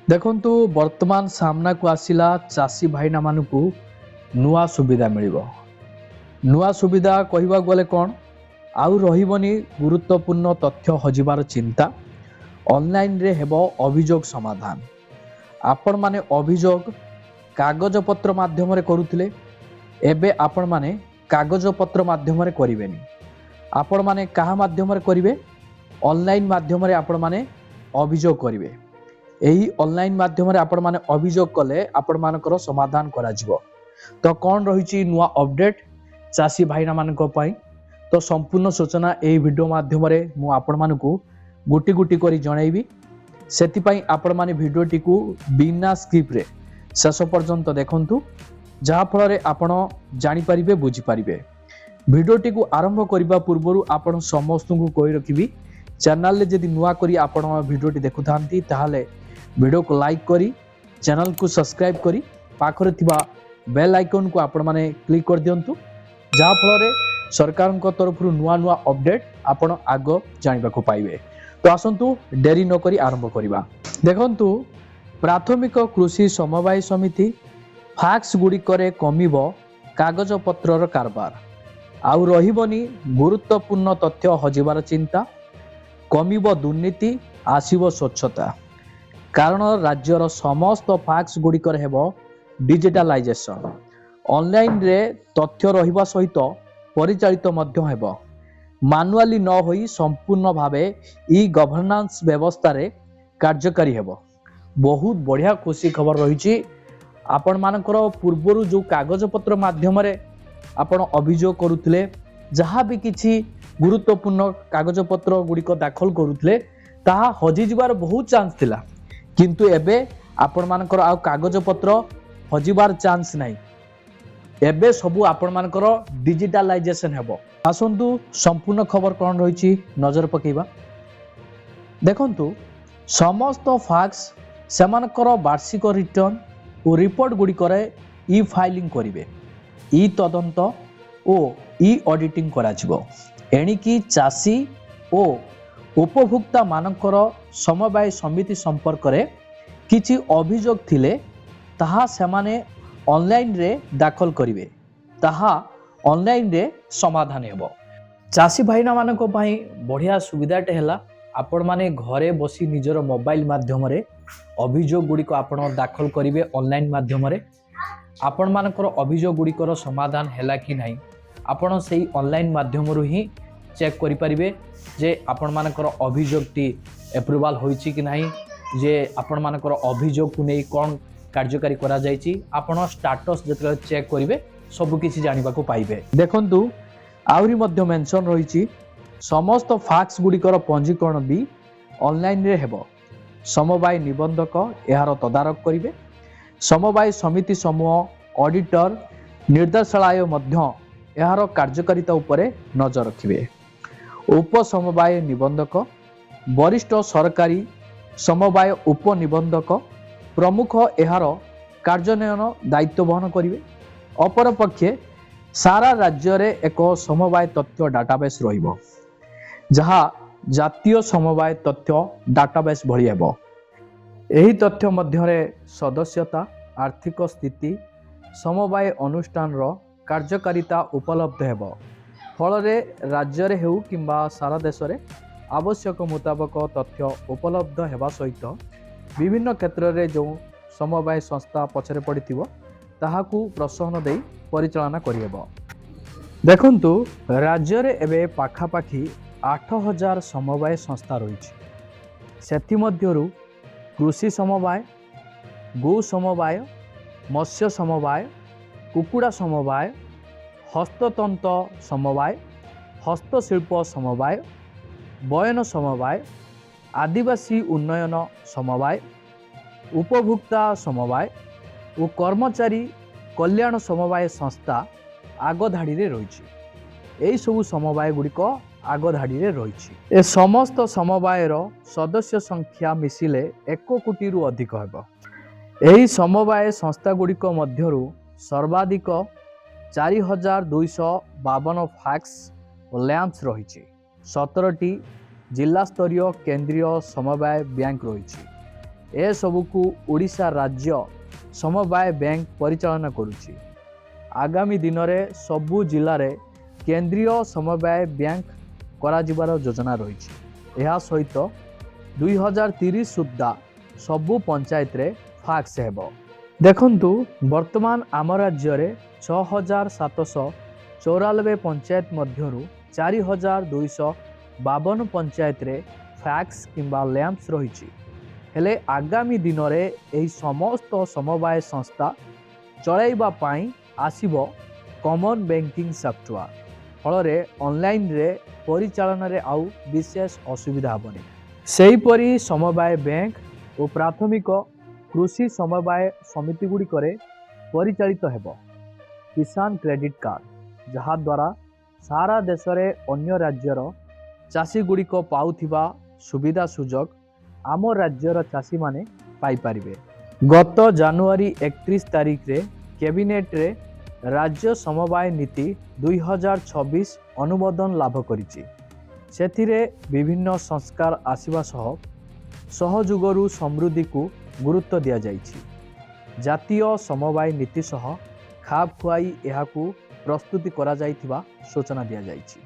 ଦେଖନ୍ତୁ ବର୍ତ୍ତମାନ ସାମ୍ନାକୁ ଆସିଲା ଚାଷୀ ଭାଇନା ମାନଙ୍କୁ ନୂଆ ସୁବିଧା ମିଳିବ। ନୂଆ ସୁବିଧା କହିବାକୁ ଗଲେ କ'ଣ, ଆଉ ରହିବନି ଗୁରୁତ୍ୱପୂର୍ଣ୍ଣ ତଥ୍ୟ ହଜିବାର ଚିନ୍ତା। ଅନଲାଇନରେ ହେବ ଅଭିଯୋଗ ସମାଧାନ। ଆପଣମାନେ ଅଭିଯୋଗ କାଗଜପତ୍ର ମାଧ୍ୟମରେ କରୁଥିଲେ, ଏବେ ଆପଣମାନେ କାଗଜପତ୍ର ମାଧ୍ୟମରେ କରିବେନି। ଆପଣମାନେ କାହା ମାଧ୍ୟମରେ କରିବେ? ଅନଲାଇନ ମାଧ୍ୟମରେ ଆପଣମାନେ ଅଭିଯୋଗ କରିବେ। ଏହି ଅନଲାଇନ ମାଧ୍ୟମରେ ଆପଣମାନେ ଅଭିଯୋଗ କଲେ ଆପଣମାନଙ୍କର ସମାଧାନ କରାଯିବ। ତ କ'ଣ ରହିଛି ନୂଆ ଅପଡେଟ୍ ଚାଷୀ ଭାଇନାମାନଙ୍କ ପାଇଁ? ତ ସମ୍ପୂର୍ଣ୍ଣ ସୂଚନା ଏହି ଭିଡ଼ିଓ ମାଧ୍ୟମରେ ମୁଁ ଆପଣମାନଙ୍କୁ ଗୋଟି ଗୋଟି କରି ଜଣାଇବି। ସେଥିପାଇଁ ଆପଣମାନେ ଭିଡ଼ିଓଟିକୁ ବିନା ସ୍କିପ୍ରେ ଶେଷ ପର୍ଯ୍ୟନ୍ତ ଦେଖନ୍ତୁ, ଯାହାଫଳରେ ଆପଣ ଜାଣିପାରିବେ, ବୁଝିପାରିବେ। ଭିଡ଼ିଓଟିକୁ ଆରମ୍ଭ କରିବା ପୂର୍ବରୁ ଆପଣ ସମସ୍ତଙ୍କୁ କହି ରଖିବି, ଚ୍ୟାନେଲରେ ଯଦି ନୂଆ କରି ଆପଣ ଭିଡ଼ିଓଟି ଦେଖୁଥାନ୍ତି ତାହେଲେ ଭିଡ଼ିଓକୁ ଲାଇକ୍ କରି ଚ୍ୟାନେଲକୁ ସବସ୍କ୍ରାଇବ୍ କରି ପାଖରେ ଥିବା ବେଲ୍ ଆଇକନ୍କୁ ଆପଣମାନେ କ୍ଲିକ୍ କରିଦିଅନ୍ତୁ, ଯାହାଫଳରେ ସରକାରଙ୍କ ତରଫରୁ ନୂଆ ନୂଆ ଅପଡେଟ୍ ଆପଣ ଆଗ ଜାଣିବାକୁ ପାଇବେ। ତ ଆସନ୍ତୁ ଡେରି ନକରି ଆରମ୍ଭ କରିବା। ଦେଖନ୍ତୁ, ପ୍ରାଥମିକ କୃଷି ସମବାୟ ସମିତି ଫାକ୍ସ ଗୁଡ଼ିକରେ କମିବ କାଗଜପତ୍ରର କାରବାର। ଆଉ ରହିବନି ଗୁରୁତ୍ୱପୂର୍ଣ୍ଣ ତଥ୍ୟ ହଜିବାର ଚିନ୍ତା। କମିବ ଦୁର୍ନୀତି, ଆସିବ ସ୍ୱଚ୍ଛତା। କାରଣ ରାଜ୍ୟର ସମସ୍ତ ଫାକ୍ସ ଗୁଡ଼ିକରେ ହେବ ଡିଜିଟାଲାଇଜେସନ। ଅନଲାଇନରେ ତଥ୍ୟ ରହିବା ସହିତ ପରିଚାଳିତ ମଧ୍ୟ ହେବ। ମାନୁଆଲି ନ ହୋଇ ସମ୍ପୂର୍ଣ୍ଣ ଭାବେ ଇ ଗଭର୍ଣ୍ଣାନ୍ସ ବ୍ୟବସ୍ଥାରେ କାର୍ଯ୍ୟକାରୀ ହେବ। ବହୁତ ବଢ଼ିଆ ଖୁସି ଖବର ରହିଛି। ଆପଣମାନଙ୍କର ପୂର୍ବରୁ ଯେଉଁ କାଗଜପତ୍ର ମାଧ୍ୟମରେ ଆପଣ ଅଭିଯୋଗ କରୁଥିଲେ, ଯାହା ବି କିଛି ଗୁରୁତ୍ୱପୂର୍ଣ୍ଣ କାଗଜପତ୍ର ଗୁଡ଼ିକ ଦାଖଲ କରୁଥିଲେ, ତାହା ହଜିଯିବାର ବହୁତ ଚାନ୍ସ ଥିଲା। କିନ୍ତୁ ଏବେ ଆପଣମାନଙ୍କର ଆଉ କାଗଜପତ୍ର ହଜିବାର ଚାନ୍ସ ନାହିଁ। ଏବେ ସବୁ ଆପଣମାନଙ୍କର ଡିଜିଟାଲାଇଜେସନ ହେବ। ଆସନ୍ତୁ ସମ୍ପୂର୍ଣ୍ଣ ଖବର କ'ଣ ରହିଛି ନଜର ପକାଇବା। ଦେଖନ୍ତୁ, ସମସ୍ତ ଫାକ୍ସ ସେମାନଙ୍କର ବାର୍ଷିକ ରିଟର୍ଣ୍ଣ ଓ ରିପୋର୍ଟ ଗୁଡ଼ିକରେ ଇ ଫାଇଲିଂ କରିବେ। ଇ ତଦନ୍ତ ଓ ଇ ଅଡିଟିଂ କରାଯିବ। ଏଣିକି ଚାଷୀ ଓ ଉପଭୋକ୍ତା ମାନଙ୍କର ସମବାୟ ସମିତି ସମ୍ପର୍କରେ କିଛି ଅଭିଯୋଗ ଥିଲେ ତାହା ସେମାନେ ଅନଲାଇନରେ ଦାଖଲ କରିବେ। ତାହା ଅନଲାଇନରେ ସମାଧାନ ହେବ। ଚାଷୀ ଭାଇନାମାନଙ୍କ ପାଇଁ ବଢ଼ିଆ ସୁବିଧାଟେ ହେଲା, ଆପଣମାନେ ଘରେ ବସି ନିଜର ମୋବାଇଲ ମାଧ୍ୟମରେ ଅଭିଯୋଗ ଗୁଡ଼ିକ ଆପଣ ଦାଖଲ କରିବେ ଅନଲାଇନ ମାଧ୍ୟମରେ। ଆପଣମାନଙ୍କର ଅଭିଯୋଗ ଗୁଡ଼ିକର ସମାଧାନ ହେଲା କି ନାହିଁ ଆପଣ ସେଇ ଅନଲାଇନ ମାଧ୍ୟମରୁ ହିଁ ଚେକ୍ କରିପାରିବେ ଯେ ଆପଣମାନଙ୍କର ଅଭିଯୋଗଟି ଏପ୍ରୁଭାଲ ହୋଇଛି କି ନାହିଁ, ଯେ ଆପଣମାନଙ୍କର ଅଭିଯୋଗକୁ ନେଇ କ'ଣ କାର୍ଯ୍ୟକାରୀ କରାଯାଇଛି। ଆପଣ ଷ୍ଟାଟସ୍ ଯେତେବେଳେ ଚେକ୍ କରିବେ ସବୁକିଛି ଜାଣିବାକୁ ପାଇବେ। ଦେଖନ୍ତୁ, ଆହୁରି ମଧ୍ୟ ମେନସନ୍ ରହିଛି, ସମସ୍ତ ଫାକ୍ସ ଗୁଡ଼ିକର ପଞ୍ଜୀକରଣ ବି ଅନଲାଇନରେ ହେବ। ସମବାୟ ନିବନ୍ଧକ ଏହାର ତଦାରଖ କରିବେ। ସମବାୟ ସମିତି ସମୂହ ଅଡିଟର ନିର୍ଦ୍ଦେଶାଳୟ ମଧ୍ୟ ଏହାର କାର୍ଯ୍ୟକାରିତା ଉପରେ ନଜର ରଖିବେ। ଉପସମବାୟ ନିବନ୍ଧକ, ବରିଷ୍ଠ ସରକାରୀ ସମବାୟ ଉପନିବନ୍ଧକ ପ୍ରମୁଖ ଏହାର କାର୍ଯ୍ୟାନ୍ୱୟନ ଦାୟିତ୍ୱ ବହନ କରିବେ। ଅପରପକ୍ଷେ ସାରା ରାଜ୍ୟରେ ଏକ ସମବାୟ ତଥ୍ୟ ଡାଟାବେସ୍ ରହିବ, ଯାହା ଜାତୀୟ ସମବାୟ ତଥ୍ୟ ଡାଟାବେସ୍ ଭଳି ହେବ। ଏହି ତଥ୍ୟ ମଧ୍ୟରେ ସଦସ୍ୟତା, ଆର୍ଥିକ ସ୍ଥିତି, ସମବାୟ ଅନୁଷ୍ଠାନର କାର୍ଯ୍ୟକାରିତା ଉପଲବ୍ଧ ହେବ। ଫଳରେ ରାଜ୍ୟରେ ହେଉ କିମ୍ବା ସାରା ଦେଶରେ ଆବଶ୍ୟକ ମୁତାବକ ତଥ୍ୟ ଉପଲବ୍ଧ ହେବା ସହିତ ବିଭିନ୍ନ କ୍ଷେତ୍ରରେ ଯେଉଁ ସମବାୟ ସଂସ୍ଥା ପଛରେ ପଡ଼ିଥିବ ତାହାକୁ ପ୍ରୋତ୍ସାହନ ଦେଇ ପରିଚାଳନା କରିହେବ। ଦେଖନ୍ତୁ, ରାଜ୍ୟରେ ଏବେ ପାଖାପାଖି 8,000 ସମବାୟ ସଂସ୍ଥା ରହିଛି। ସେଥିମଧ୍ୟରୁ କୃଷି ସମବାୟ, ଗୋ ସମବାୟ, ମତ୍ସ୍ୟ ସମବାୟ, କୁକୁଡ଼ା ସମବାୟ, ହସ୍ତତନ୍ତ ସମବାୟ, ହସ୍ତଶିଳ୍ପ ସମବାୟ, ବୟନ ସମବାୟ, ଆଦିବାସୀ ଉନ୍ନୟନ ସମବାୟ, ଉପଭୋକ୍ତା ସମବାୟ ଓ କର୍ମଚାରୀ କଲ୍ୟାଣ ସମବାୟ ସଂସ୍ଥା ଆଗ ଧାଡ଼ିରେ ରହିଛି। ଏହିସବୁ ସମବାୟ ଗୁଡ଼ିକ ଆଗ ଧାଡ଼ିରେ ରହିଛି। ଏ ସମସ୍ତ ସମବାୟର ସଦସ୍ୟ ସଂଖ୍ୟା ମିଶିଲେ 1 କୋଟିରୁ ଅଧିକ ହେବ। ଏହି ସମବାୟ ସଂସ୍ଥା ଗୁଡ଼ିକ ମଧ୍ୟରୁ ସର୍ବାଧିକ 4,252 ଫାକ୍ସ ଓ ଲ୍ୟାମ୍ପ୍ସ ରହିଛି। 17ଟି ଜିଲ୍ଲାସ୍ତରୀୟ କେନ୍ଦ୍ରୀୟ ସମବାୟ ବ୍ୟାଙ୍କ ରହିଛି। ଏସବୁକୁ ଓଡ଼ିଶା ରାଜ୍ୟ ସମବାୟ ବ୍ୟାଙ୍କ ପରିଚାଳନା କରୁଛି। ଆଗାମୀ ଦିନରେ ସବୁ ଜିଲ୍ଲାରେ କେନ୍ଦ୍ରୀୟ ସମବାୟ ବ୍ୟାଙ୍କ କରାଯିବାର ଯୋଜନା ରହିଛି। ଏହା ସହିତ 2030 ସୁଦ୍ଧା ସବୁ ପଞ୍ଚାୟତରେ ଫାକ୍ସ ହେବ। ଦେଖନ୍ତୁ, ବର୍ତ୍ତମାନ ଆମ ରାଜ୍ୟରେ 6794 ପଞ୍ଚାୟତ ମଧ୍ୟରୁ 4252 ପଞ୍ଚାୟତରେ ଫ୍ୟାକ୍ସ କିମ୍ବା ଲ୍ୟାମ୍ପସ ରହିଛି। ହେଲେ ଆଗାମୀ ଦିନରେ ଏହି ସମସ୍ତ ସମବାୟ ସଂସ୍ଥା ଚଳାଇବା ପାଇଁ ଆସିବ କମନ ବ୍ୟାଙ୍କିଂ ସଫ୍ଟୱେୟାର। ଫଳରେ ଅନଲାଇନରେ ପରିଚାଳନାରେ ଆଉ ବିଶେଷ ଅସୁବିଧା ହେବନି। ସେହିପରି ସମବାୟ ବ୍ୟାଙ୍କ ଓ ପ୍ରାଥମିକ କୃଷି ସମବାୟ ସମିତି ଗୁଡ଼ିକରେ ପରିଚାଳିତ ହେବ କିଷାନ କ୍ରେଡିଟ୍ କାର୍ଡ଼, ଯାହାଦ୍ୱାରା ସାରା ଦେଶରେ ଅନ୍ୟ ରାଜ୍ୟର ଚାଷୀଗୁଡ଼ିକ ପାଉଥିବା ସୁବିଧା ସୁଯୋଗ ଆମ ରାଜ୍ୟର ଚାଷୀମାନେ ପାଇପାରିବେ। ଗତ ଜାନୁଆରୀ 31 ତାରିଖରେ କ୍ୟାବିନେଟରେ ରାଜ୍ୟ ସମବାୟ ନୀତି 2026 ଅନୁମୋଦନ ଲାଭ କରିଛି। ସେଥିରେ ବିଭିନ୍ନ ସଂସ୍କାର ଆସିବା ସହ ସହଯୋଗରୁ ସମୃଦ୍ଧିକୁ ଗୁରୁତ୍ୱ ଦିଆଯାଇଛି। ଜାତୀୟ ସମବାୟ ନୀତି ସହ ଖାପ ଖୁଆଇ ଏହାକୁ ପ୍ରସ୍ତୁତି କରାଯାଇଥିବା ସୂଚନା ଦିଆଯାଇଛି।